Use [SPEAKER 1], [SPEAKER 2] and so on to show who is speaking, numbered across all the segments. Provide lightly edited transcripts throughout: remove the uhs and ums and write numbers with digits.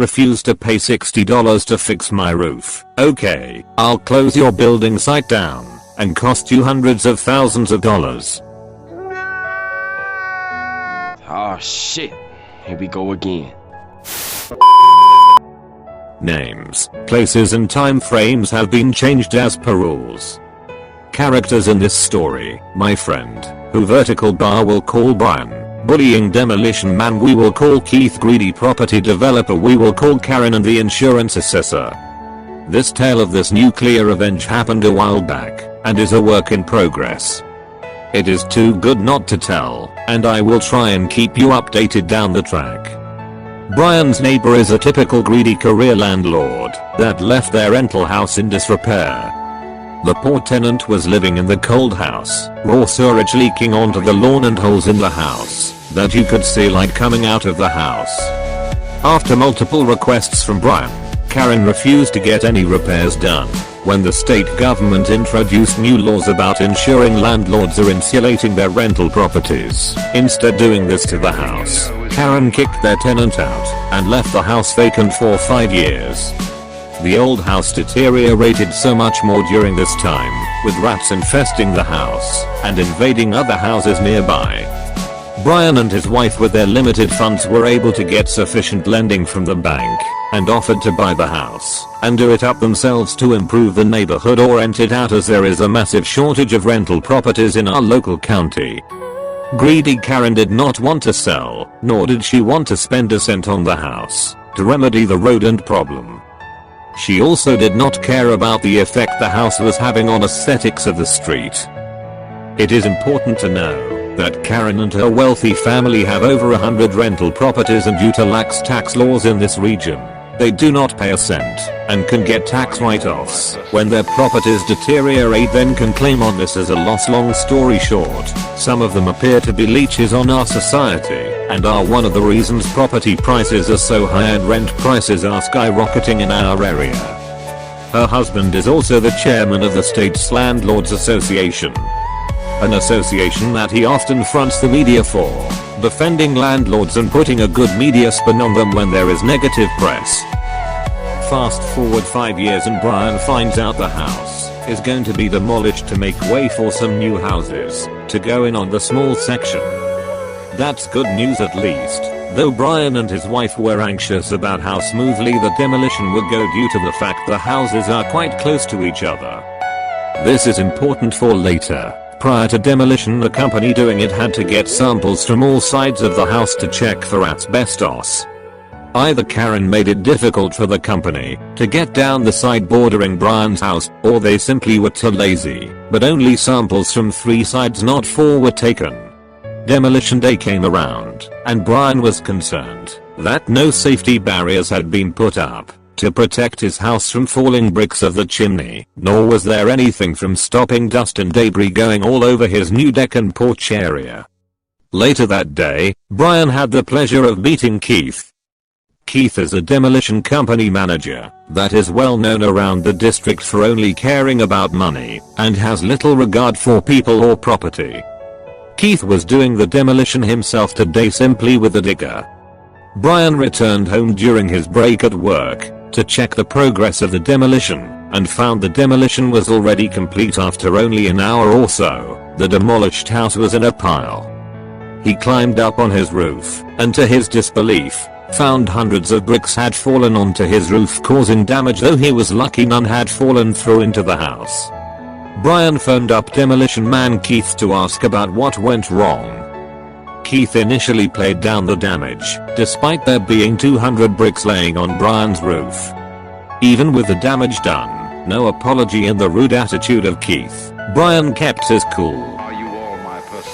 [SPEAKER 1] refused to pay $60 to fix my roof. Okay, I'll close your building site down and cost you hundreds of thousands of dollars.
[SPEAKER 2] Oh shit, here we go again.
[SPEAKER 1] Names, places and time frames have been changed as per rules. Characters in this story: my friend, who vertical bar will call Brian. Bullying demolition man we will call Keith. Greedy property developer we will call Karen, and the insurance assessor. This tale of this nuclear revenge happened a while back and is a work in progress. It is too good not to tell, and I will try and keep you updated down the track. Brian's neighbor is a typical greedy career landlord that left their rental house in disrepair. The poor tenant was living in the cold house, raw sewage leaking onto the lawn and holes in the house that you could see light coming out of the house. After multiple requests from Brian, Karen refused to get any repairs done. When the state government introduced new laws about ensuring landlords are insulating their rental properties, instead doing this to the house, Karen kicked their tenant out and left the house vacant for 5 years. The old house deteriorated so much more during this time, with rats infesting the house and invading other houses nearby. Brian and his wife with their limited funds were able to get sufficient lending from the bank and offered to buy the house and do it up themselves to improve the neighborhood or rent it out, as there is a massive shortage of rental properties in our local county. Greedy Karen did not want to sell, nor did she want to spend a cent on the house to remedy the rodent problem. She also did not care about the effect the house was having on aesthetics of the street. It is important to know that Karen and her wealthy family have over 100 rental properties, and due to lax tax laws in this region, they do not pay a cent and can get tax write-offs when their properties deteriorate, then can claim on this as a loss. Long story short, some of them appear to be leeches on our society and are one of the reasons property prices are so high and rent prices are skyrocketing in our area. Her husband is also the chairman of the state's Landlords Association, an association that he often fronts the media for, defending landlords and putting a good media spin on them when there is negative press. Fast forward 5 years and Brian finds out the house is going to be demolished to make way for some new houses to go in on the small section. That's good news at least, though Brian and his wife were anxious about how smoothly the demolition would go due to the fact the houses are quite close to each other. This is important for later. Prior to demolition, the company doing it had to get samples from all sides of the house to check for asbestos. Either Karen made it difficult for the company to get down the side bordering Brian's house, or they simply were too lazy, but only samples from 3 sides, not 4, were taken. Demolition day came around, and Brian was concerned that no safety barriers had been put up to protect his house from falling bricks of the chimney, nor was there anything from stopping dust and debris going all over his new deck and porch area. Later that day, Brian had the pleasure of meeting Keith. Keith is a demolition company manager that is well known around the district for only caring about money and has little regard for people or property. Keith was doing the demolition himself today simply with a digger. Brian returned home during his break at work to check the progress of the demolition and found the demolition was already complete after only an hour or so. The demolished house was in a pile. He climbed up on his roof and, to his disbelief, found hundreds of bricks had fallen onto his roof, causing damage, though he was lucky none had fallen through into the house. Brian phoned up demolition man Keith to ask about what went wrong. Keith initially played down the damage, despite there being 200 bricks laying on Brian's roof. Even with the damage done, no apology in the rude attitude of Keith, Brian kept his cool.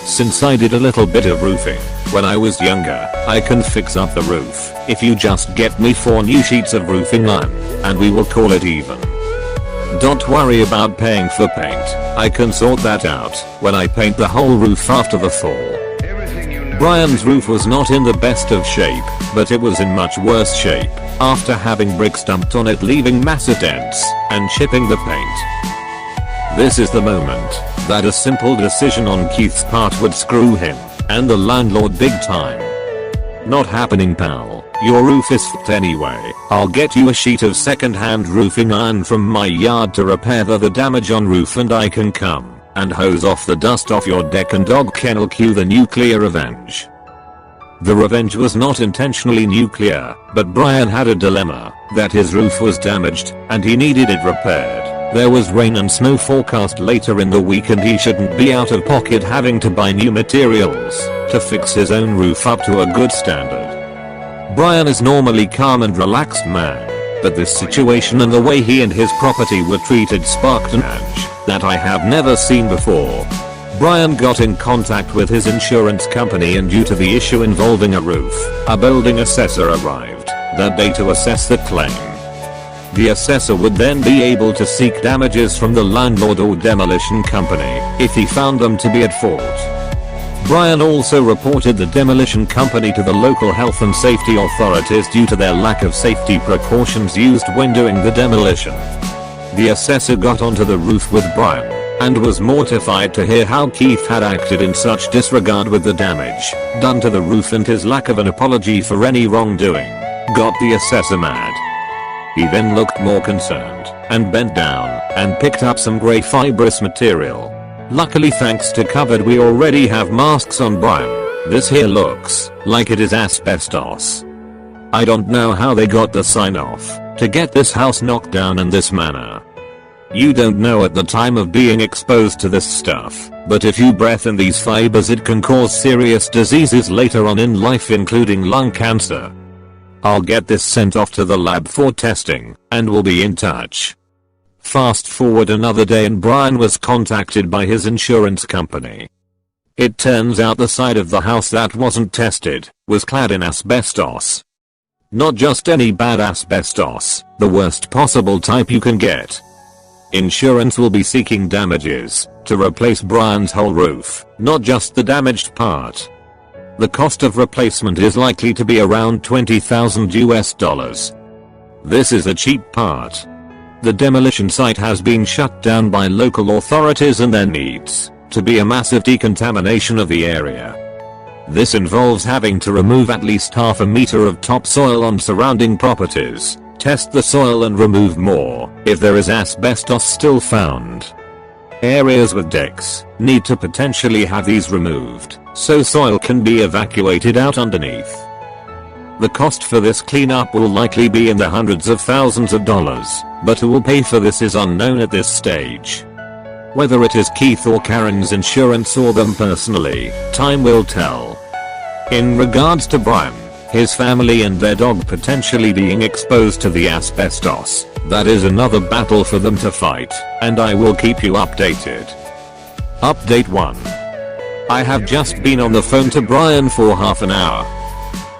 [SPEAKER 1] Since I did a little bit of roofing when I was younger, I can fix up the roof if you just get me 4 new sheets of roofing line, and we will call it even. Don't worry about paying for paint, I can sort that out when I paint the whole roof after the fall. Brian's roof was not in the best of shape, but it was in much worse shape after having bricks dumped on it, leaving massive dents and chipping the paint. This is the moment that a simple decision on Keith's part would screw him and the landlord big time. Not happening, pal. Your roof is f***ed anyway. I'll get you a sheet of second-hand roofing iron from my yard to repair the damage on roof, and I can come and hose off the dust off your deck and dog kennel. Cue the nuclear revenge. The revenge was not intentionally nuclear, but Brian had a dilemma that his roof was damaged and he needed it repaired. There was rain and snow forecast later in the week, and he shouldn't be out of pocket having to buy new materials to fix his own roof up to a good standard. Brian is normally calm and relaxed man, but this situation and the way he and his property were treated sparked an urge that I have never seen before. Brian got in contact with his insurance company, and due to the issue involving a roof, a building assessor arrived that day to assess the claim. The assessor would then be able to seek damages from the landlord or demolition company if he found them to be at fault. Brian also reported the demolition company to the local health and safety authorities due to their lack of safety precautions used when doing the demolition. The assessor got onto the roof with Brian and was mortified to hear how Keith had acted in such disregard with the damage done to the roof, and his lack of an apology for any wrongdoing got the assessor mad. He then looked more concerned and bent down and picked up some grey fibrous material. Luckily, thanks to covered, we already have masks on Brian. This here looks like it is asbestos. I don't know how they got the sign off to get this house knocked down in this manner. You don't know at the time of being exposed to this stuff, but if you breathe in these fibers it can cause serious diseases later on in life, including lung cancer. I'll get this sent off to the lab for testing, and we'll be in touch. Fast forward another day, and Brian was contacted by his insurance company. It turns out the side of the house that wasn't tested was clad in asbestos. Not just any bad asbestos, the worst possible type you can get. Insurance will be seeking damages to replace Brian's whole roof, not just the damaged part. The cost of replacement is likely to be around $20,000 US. This is a cheap part. The demolition site has been shut down by local authorities, and there needs to be a massive decontamination of the area. This involves having to remove at least half a meter of topsoil on surrounding properties, test the soil and remove more if there is asbestos still found. Areas with decks need to potentially have these removed so soil can be evacuated out underneath. The cost for this cleanup will likely be in the hundreds of thousands of dollars, but who will pay for this is unknown at this stage. Whether it is Keith or Karen's insurance or them personally, time will tell. In regards to Brian, his family and their dog potentially being exposed to the asbestos, that is another battle for them to fight, and I will keep you updated. Update 1. I have just been on the phone to Brian for half an hour.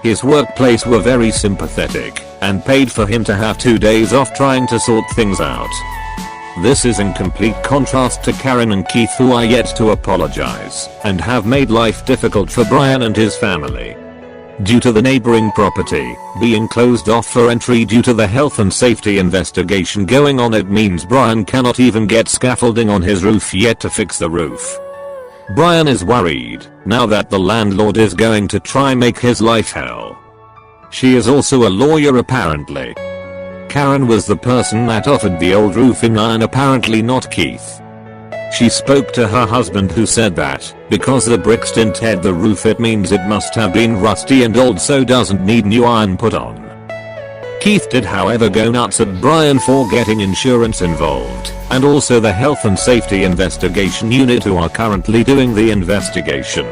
[SPEAKER 1] His workplace were very sympathetic and paid for him to have 2 days off trying to sort things out. This is in complete contrast to Karen and Keith, who are yet to apologize and have made life difficult for Brian and his family. Due to the neighboring property being closed off for entry due to the health and safety investigation going on, it means Brian cannot even get scaffolding on his roof yet to fix the roof. Brian is worried now that the landlord is going to try make his life hell. She is also a lawyer apparently. Karen was the person that offered the old roofing iron, apparently not Keith. She spoke to her husband, who said that because the bricks didn't head the roof, it means it must have been rusty and old, so doesn't need new iron put on. Keith did however go nuts at Brian for getting insurance involved, and also the health and safety investigation unit, who are currently doing the investigation.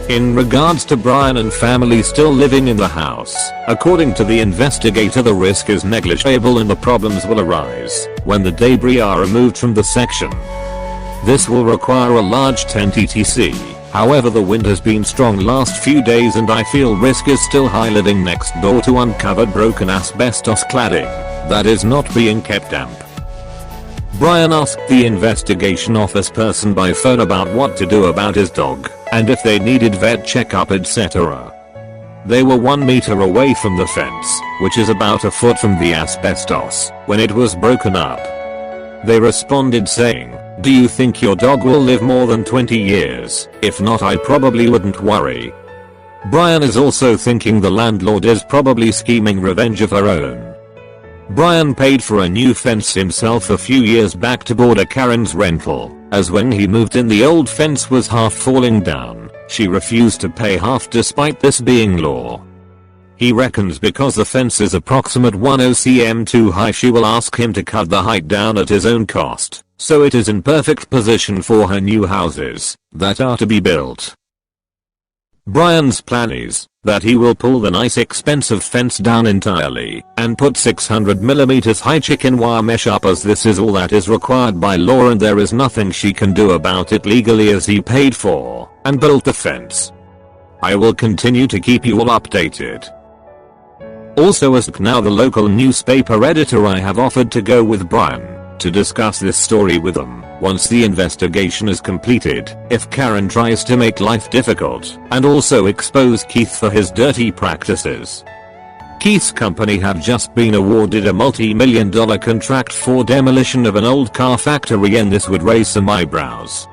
[SPEAKER 1] In regards to Brian and family still living in the house, according to the investigator, the risk is negligible and the problems will arise when the debris are removed from the section. This will require a large tent etc. However, the wind has been strong last few days and I feel risk is still high living next door to uncovered broken asbestos cladding that is not being kept damp. Brian asked the investigation office person by phone about what to do about his dog and if they needed vet checkup etc. They were 1 meter away from the fence, which is about a foot from the asbestos, when it was broken up. They responded saying, "Do you think your dog will live more than 20 years? If not, I probably wouldn't worry." Brian is also thinking the landlord is probably scheming revenge of her own. Brian paid for a new fence himself a few years back to border Karen's rental, as when he moved in the old fence was half falling down. She refused to pay half despite this being law. He reckons because the fence is approximate 10 cm too high she will ask him to cut the height down at his own cost, so it is in perfect position for her new houses that are to be built. Brian's plan is that he will pull the nice expensive fence down entirely and put 600mm high chicken wire mesh up, as this is all that is required by law and there is nothing she can do about it legally, as he paid for and built the fence. I will continue to keep you all updated. Also, as now the local newspaper editor, I have offered to go with Brian to discuss this story with them once the investigation is completed if Karen tries to make life difficult, and also expose Keith for his dirty practices. Keith's company have just been awarded a multi-million-dollar contract for demolition of an old car factory, and this would raise some eyebrows.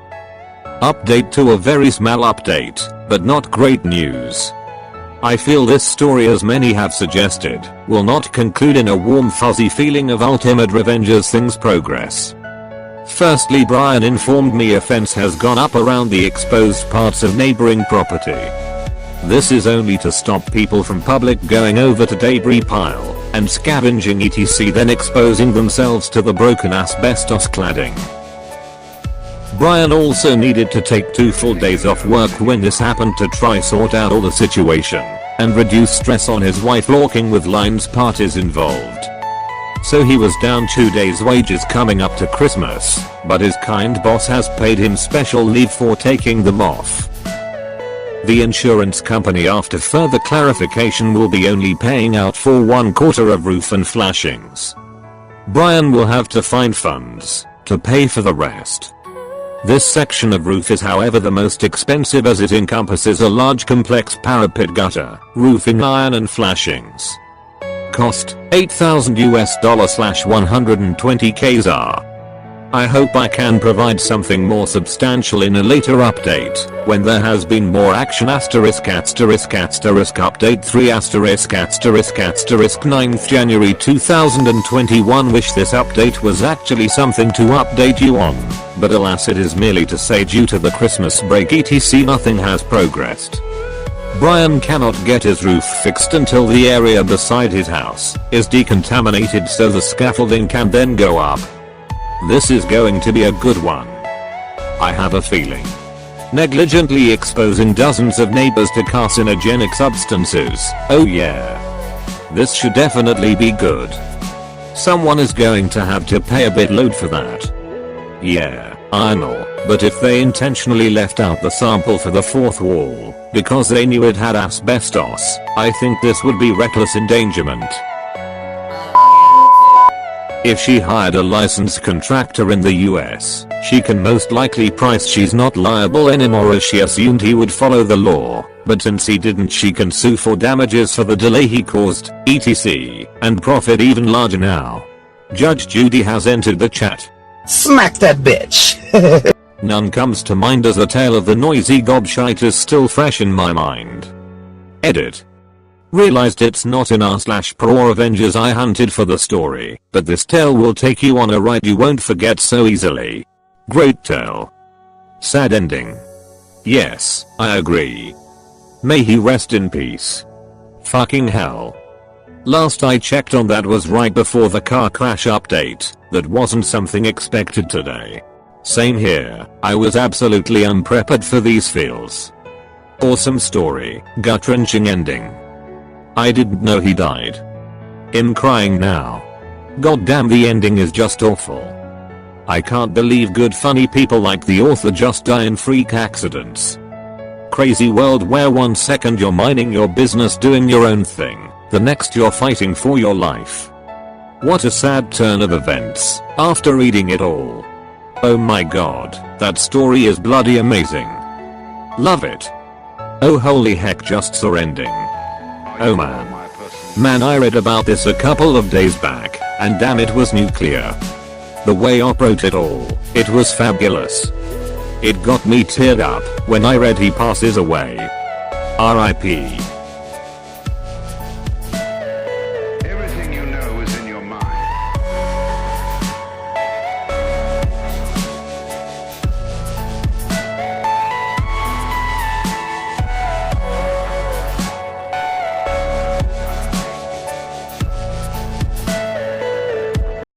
[SPEAKER 1] Update to a very small update, but not great news. I feel this story, as many have suggested, will not conclude in a warm fuzzy feeling of ultimate revenge as things progress. Firstly, Brian informed me a fence has gone up around the exposed parts of neighboring property. This is only to stop people from public going over to debris pile and scavenging etc, then exposing themselves to the broken asbestos cladding. Brian also needed to take 2 full days off work when this happened to try sort out all the situation and reduce stress on his wife walking with Lions parties involved. So he was down 2 days wages coming up to Christmas, but his kind boss has paid him special leave for taking them off. The insurance company, after further clarification, will be only paying out for 1/4 of roof and flashings. Brian will have to find funds to pay for the rest. This section of roof is however the most expensive, as it encompasses a large complex parapet, gutter, roofing iron and flashings. Cost $8,000/120 KZR. I hope I can provide something more substantial in a later update when there has been more action. ****** update 3**** 9th January 2021. Wish this update was actually something to update you on, but alas, it is merely to say due to the Christmas break etc nothing has progressed. Brian cannot get his roof fixed until the area beside his house is decontaminated so the scaffolding can then go up. This is going to be a good one. I have a feeling. Negligently exposing dozens of neighbors to carcinogenic substances, oh yeah. This should definitely be good. Someone is going to have to pay a bit load for that. Yeah, I know, but if they intentionally left out the sample for the 4th wall because they knew it had asbestos, I think this would be reckless endangerment. If she hired a licensed contractor in the US, she can most likely price she's not liable anymore, as she assumed he would follow the law, but since he didn't, she can sue for damages for the delay he caused, etc, and profit even larger now. Judge Judy has entered the chat.
[SPEAKER 3] Smack that bitch.
[SPEAKER 1] None comes to mind, as the tale of the noisy gobshite is still fresh in my mind. Edit. Realized it's not in r/prorevenge as I hunted for the story, but this tale will take you on a ride you won't forget so easily. Great tale. Sad ending. Yes, I agree. May he rest in peace. Fucking hell. Last I checked on that was right before the car crash update. That wasn't something expected today. Same here, I was absolutely unprepared for these feels. Awesome story, gut-wrenching ending. I didn't know he died. I'm crying now. Goddamn, the ending is just awful. I can't believe good funny people like the author just die in freak accidents. Crazy world where 1 second you're minding your business doing your own thing, the next you're fighting for your life. What a sad turn of events after reading it all. Oh my god, that story is bloody amazing. Love it. Oh holy heck, just surrendering. Oh man. Man, I read about this a couple of days back, and damn, it was nuclear. The way Op wrote it all, it was fabulous. It got me teared up when I read he passes away. RIP.